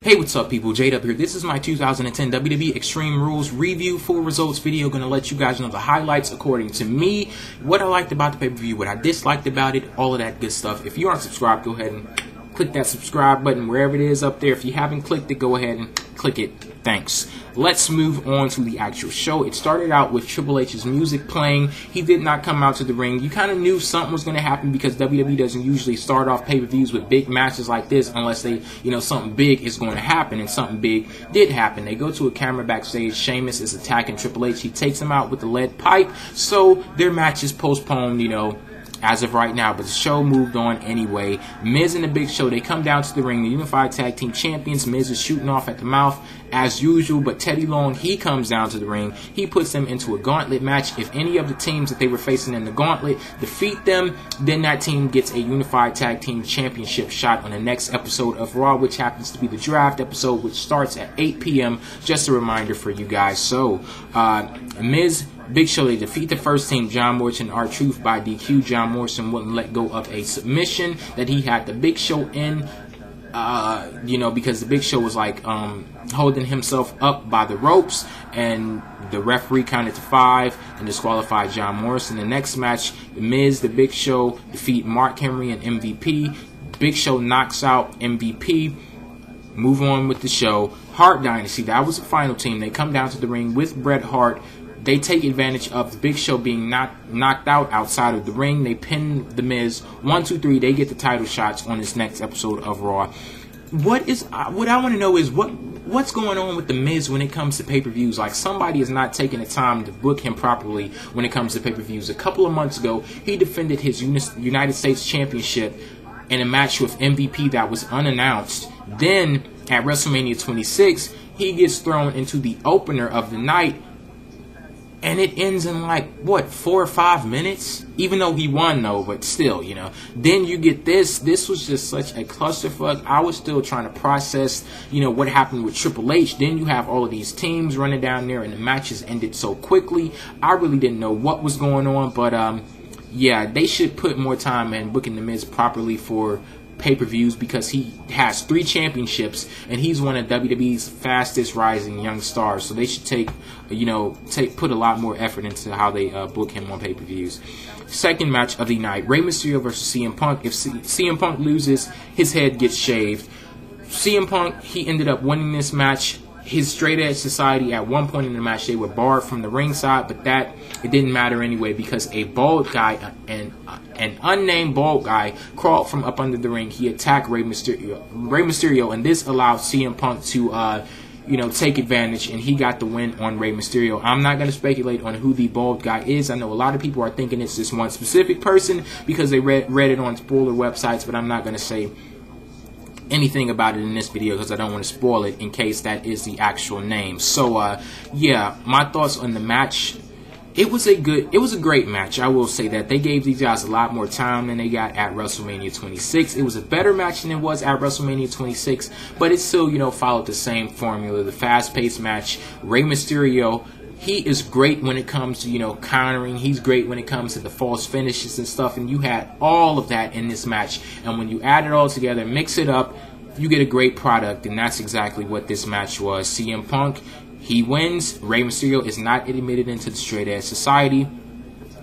Hey, what's up people, JayDub here. This is my 2010 WWE Extreme Rules review full results video. Gonna let you guys know the highlights according to me, what I liked about the pay-per-view, what I disliked about it, all of that good stuff. If you aren't subscribed, go ahead and click that subscribe button wherever it is up there. If you haven't clicked it, go ahead and click it. Thanks. Let's move on to the actual show. It started out with Triple H's music playing. He did not come out to the ring. You kind of knew something was going to happen because WWE doesn't usually start off pay-per-views with big matches like this unless they, something big is going to happen, and something big did happen. They go to a camera backstage. Sheamus is attacking Triple H. He takes him out with the lead pipe, so their match is postponed, as of right now, but the show moved on anyway. Miz and the Big Show, they come down to the ring, the Unified Tag Team Champions. Miz is shooting off at the mouth as usual, but Teddy Long, he comes down to the ring. He puts them into a gauntlet match. If any of the teams that they were facing in the gauntlet defeat them, then that team gets a Unified Tag Team Championship shot on the next episode of Raw, which happens to be the draft episode, which starts at 8 p.m. Just a reminder for you guys. So, Miz, Big Show, they defeat the first team, John Morrison and R-Truth, by DQ. John Morrison wouldn't let go of a submission that he had the Big Show in, because the Big Show was like holding himself up by the ropes, and the referee counted to 5 and disqualified John Morrison. The next match, Miz, the Big Show defeat Mark Henry and MVP. Big Show knocks out MVP. Move on with the show. Hart Dynasty, that was the final team. They come down to the ring with Bret Hart. They take advantage of the Big Show being knocked out outside of the ring. They pin the Miz. 1, 2, 3. They get the title shots on this next episode of Raw. What I want to know is what's going on with the Miz when it comes to pay-per-views? Like, somebody is not taking the time to book him properly when it comes to pay-per-views. A couple of months ago, he defended his United States Championship in a match with MVP that was unannounced. Then at WrestleMania 26, he gets thrown into the opener of the night. And it ends in 4 or 5 minutes? Even though he won though, but still, Then you get this. This was just such a clusterfuck. I was still trying to process, what happened with Triple H. Then you have all of these teams running down there and the matches ended so quickly. I really didn't know what was going on, but yeah, they should put more time in booking the Miz properly for pay-per-views, because he has 3 championships and he's one of WWE's fastest rising young stars. So they should put a lot more effort into how they book him on pay-per-views. Second match of the night, Rey Mysterio versus CM Punk. If CM Punk loses, his head gets shaved. CM Punk, he ended up winning this match. His Straight Edge Society, at one point in the match, they were barred from the ringside, but it didn't matter anyway, because a bald guy, an unnamed bald guy, crawled from up under the ring. He attacked Rey Mysterio, and this allowed CM Punk to take advantage, and he got the win on Rey Mysterio. I'm not going to speculate on who the bald guy is. I know a lot of people are thinking it's this one specific person because they read it on spoiler websites, but I'm not going to say anything about it in this video because I don't want to spoil it in case that is the actual name. So yeah, my thoughts on the match. It was a great match. I will say that they gave these guys a lot more time than they got at WrestleMania 26. It was a better match than it was at WrestleMania 26, but it still, followed the same formula, the fast-paced match. Rey Mysterio, he is great when it comes to, countering. He's great when it comes to the false finishes and stuff, and you had all of that in this match. And when you add it all together, mix it up, you get a great product, and that's exactly what this match was. CM Punk, he wins. Rey Mysterio is not admitted into the Straight Edge Society.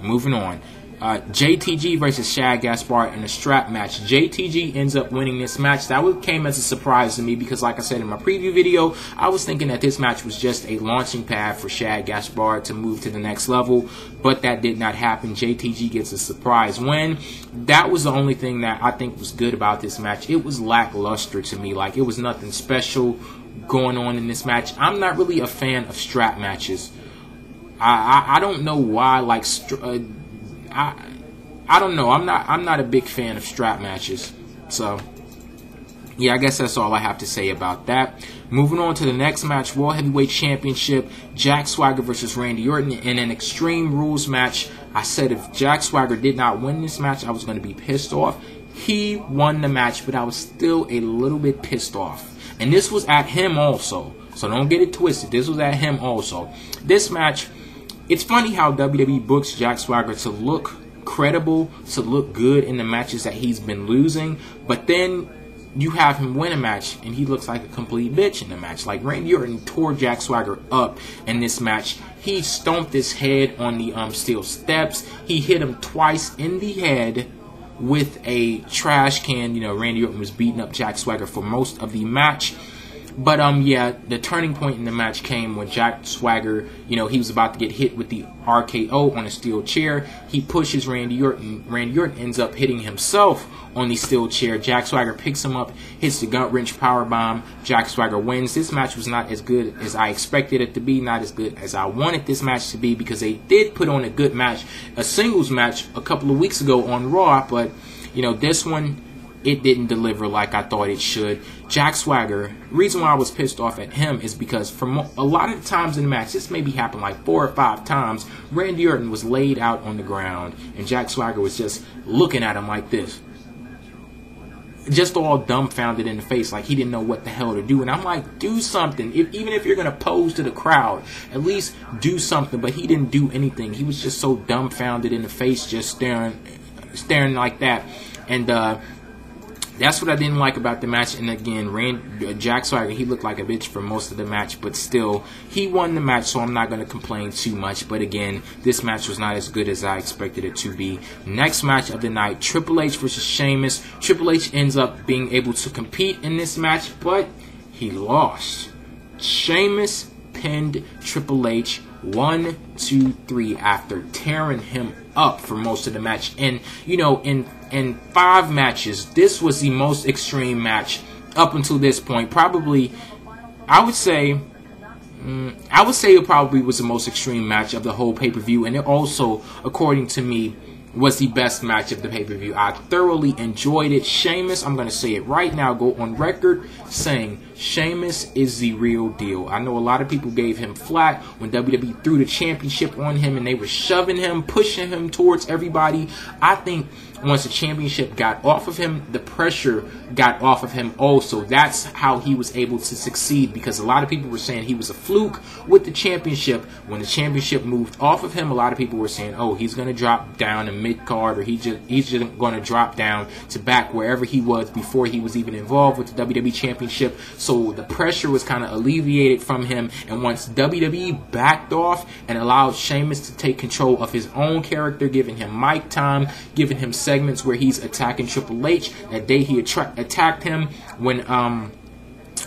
Moving on. JTG versus Shad Gaspard in a strap match. JTG ends up winning this match. That came as a surprise to me because, like I said in my preview video, I was thinking that this match was just a launching pad for Shad Gaspard to move to the next level, but that did not happen. JTG gets a surprise win. That was the only thing that I think was good about this match. It was lackluster to me. It was nothing special going on in this match. I'm not really a fan of strap matches. I don't know why. I don't know. I'm not a big fan of strap matches. So yeah, I guess that's all I have to say about that. Moving on to the next match, World Heavyweight Championship, Jack Swagger versus Randy Orton in an Extreme Rules match. I said if Jack Swagger did not win this match, I was going to be pissed off. He won the match, but I was still a little bit pissed off. And this was at him also. So don't get it twisted. This was at him also. This match, it's funny how WWE books Jack Swagger to look credible, to look good in the matches that he's been losing. But then you have him win a match, and he looks like a complete bitch in the match. Like, Randy Orton tore Jack Swagger up in this match. He stomped his head on the steel steps. He hit him twice in the head with a trash can. You know, Randy Orton was beating up Jack Swagger for most of the match. But, yeah, the turning point in the match came when Jack Swagger, you know, he was about to get hit with the RKO on a steel chair. He pushes Randy Orton. Randy Orton ends up hitting himself on the steel chair. Jack Swagger picks him up, hits the gut wrench powerbomb. Jack Swagger wins. This match was not as good as I expected it to be, not as good as I wanted this match to be, because they did put on a good match, a singles match a couple of weeks ago on Raw, but, you know, this one, it didn't deliver like I thought it should. Jack Swagger, reason why I was pissed off at him is because for a lot of the times in the match, this maybe happened like 4 or 5 times, Randy Orton was laid out on the ground, and Jack Swagger was just looking at him like this. Just all dumbfounded in the face, like he didn't know what the hell to do. And I'm like, do something. Even if you're going to pose to the crowd, at least do something. But he didn't do anything. He was just so dumbfounded in the face, just staring like that. And that's what I didn't like about the match. And again, Jack Swagger, he looked like a bitch for most of the match, but still, he won the match, so I'm not going to complain too much. But again, this match was not as good as I expected it to be. Next match of the night, Triple H versus Sheamus. Triple H ends up being able to compete in this match, but he lost. Sheamus pinned Triple H 1, 2, 3 after tearing him up for most of the match. And, you know, in 5 matches, this was the most extreme match up until this point. Probably, I would say it probably was the most extreme match of the whole pay-per-view, and it also, according to me, was the best match of the pay-per-view. I thoroughly enjoyed it. Sheamus, I'm going to say it right now, go on record saying Sheamus is the real deal. I know a lot of people gave him flack when WWE threw the championship on him and they were shoving him, pushing him towards everybody. I think once the championship got off of him, the pressure got off of him also. That's how he was able to succeed, because a lot of people were saying he was a fluke with the championship. When the championship moved off of him, a lot of people were saying, oh, he's going to drop down in mid-card, or he's just going to drop down to back wherever he was before he was even involved with the WWE championship. So the pressure was kind of alleviated from him, and once WWE backed off and allowed Sheamus to take control of his own character, giving him mic time, giving him segments where he's attacking Triple H. That day he attacked him when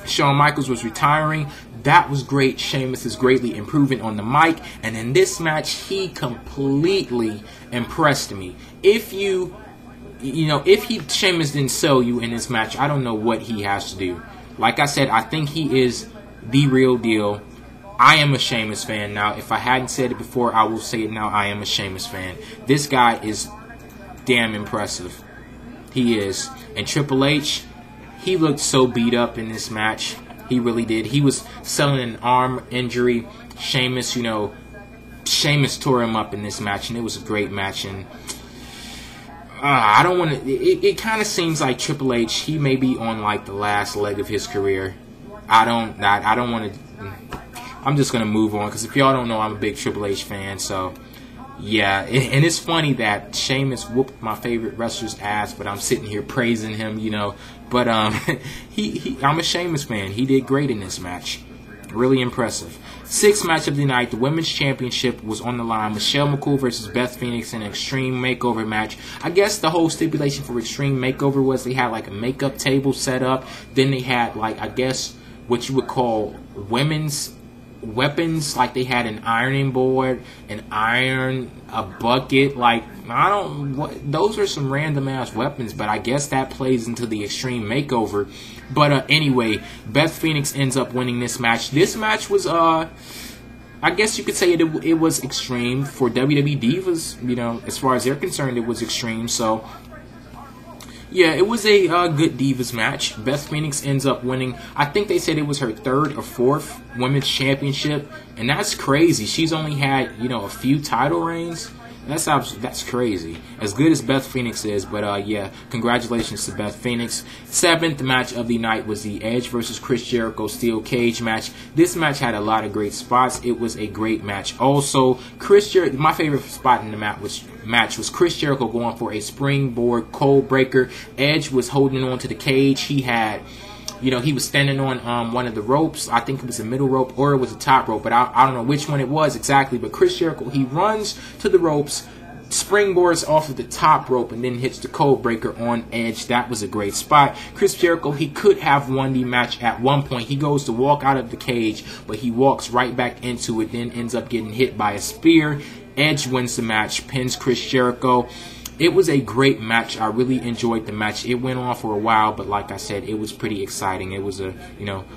Shawn Michaels was retiring. That was great. Sheamus is greatly improving on the mic, and in this match he completely impressed me. If Sheamus didn't sell you in this match, I don't know what he has to do. Like I said, I think he is the real deal. I am a Sheamus fan now. If I hadn't said it before, I will say it now. I am a Sheamus fan. This guy is damn impressive. He is. And Triple H, he looked so beat up in this match. He really did. He was selling an arm injury. Sheamus, Sheamus tore him up in this match, and it was a great match. And I don't want to. It kind of seems like Triple H, he may be on like the last leg of his career. I don't want to. I'm just gonna move on, because if y'all don't know, I'm a big Triple H fan. So yeah, and it's funny that Sheamus whooped my favorite wrestler's ass, but I'm sitting here praising him, But I'm a Sheamus fan. He did great in this match. Really impressive. 6th match of the night, the Women's Championship was on the line. Michelle McCool versus Beth Phoenix in an Extreme Makeover match. I guess the whole stipulation for Extreme Makeover was they had like a makeup table set up. Then they had like, I guess, what you would call women's weapons. Like they had an ironing board, a bucket. Like, those are some random ass weapons, but I guess that plays into the Extreme Makeover. But anyway, Beth Phoenix ends up winning this match. This match was, I guess you could say it was extreme for WWE Divas. As far as they're concerned, it was extreme. So yeah, it was a good Divas match. Beth Phoenix ends up winning. I think they said it was her 3rd or 4th Women's Championship, and that's crazy. She's only had, a few title reigns. That's crazy. As good as Beth Phoenix is, but yeah, congratulations to Beth Phoenix. 7th match of the night was the Edge versus Chris Jericho steel cage match. This match had a lot of great spots. It was a great match. Also, my favorite spot in the match was Chris Jericho going for a springboard cold breaker. Edge was holding on to the cage. He had, he was standing on one of the ropes. I think it was the middle rope or it was the top rope, but I don't know which one it was exactly. But Chris Jericho, he runs to the ropes, springboards off of the top rope, and then hits the cold breaker on Edge. That was a great spot. Chris Jericho, he could have won the match at one point. He goes to walk out of the cage, but he walks right back into it, then ends up getting hit by a spear. Edge wins the match, pins Chris Jericho. It was a great match. I really enjoyed the match. It went on for a while, but like I said, it was pretty exciting. It was a,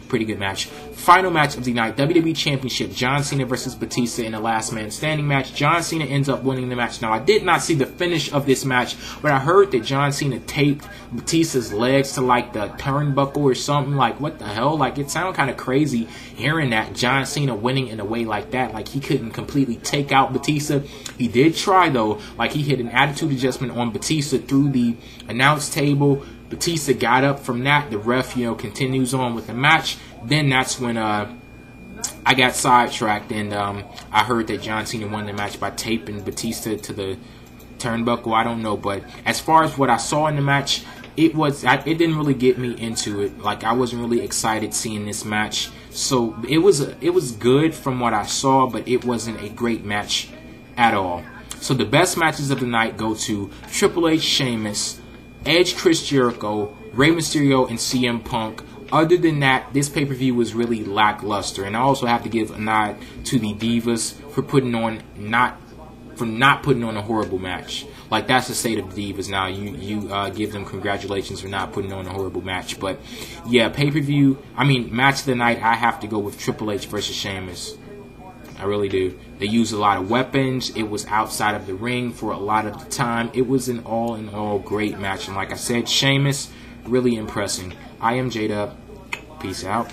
pretty good match. Final match of the night, WWE Championship, John Cena versus Batista in a Last Man Standing match. John Cena ends up winning the match. Now, I did not see the finish of this match, but I heard that John Cena taped Batista's legs to, like, the turnbuckle or something. Like, what the hell? Like, it sounded kind of crazy hearing that John Cena winning in a way like that. Like, he couldn't completely take out Batista. He did try, though. Like, he hit an attitude adjustment on Batista through the announce table. Batista got up from that. The ref, continues on with the match. Then that's when I got sidetracked, and I heard that John Cena won the match by taping Batista to the turnbuckle. I don't know, but as far as what I saw in the match, it didn't really get me into it. Like, I wasn't really excited seeing this match. So it was good from what I saw, but it wasn't a great match at all. So the best matches of the night go to Triple H, Sheamus, Edge, Chris Jericho, Rey Mysterio, and CM Punk. Other than that, this pay-per-view was really lackluster. And I also have to give a nod to the Divas for not putting on a horrible match. Like, that's the state of the Divas now. You give them congratulations for not putting on a horrible match. But yeah, match of the night, I have to go with Triple H versus Sheamus. I really do. They used a lot of weapons. It was outside of the ring for a lot of the time. It was an all-in-all great match. And like I said, Sheamus, really impressing. I am JayDub. Peace out.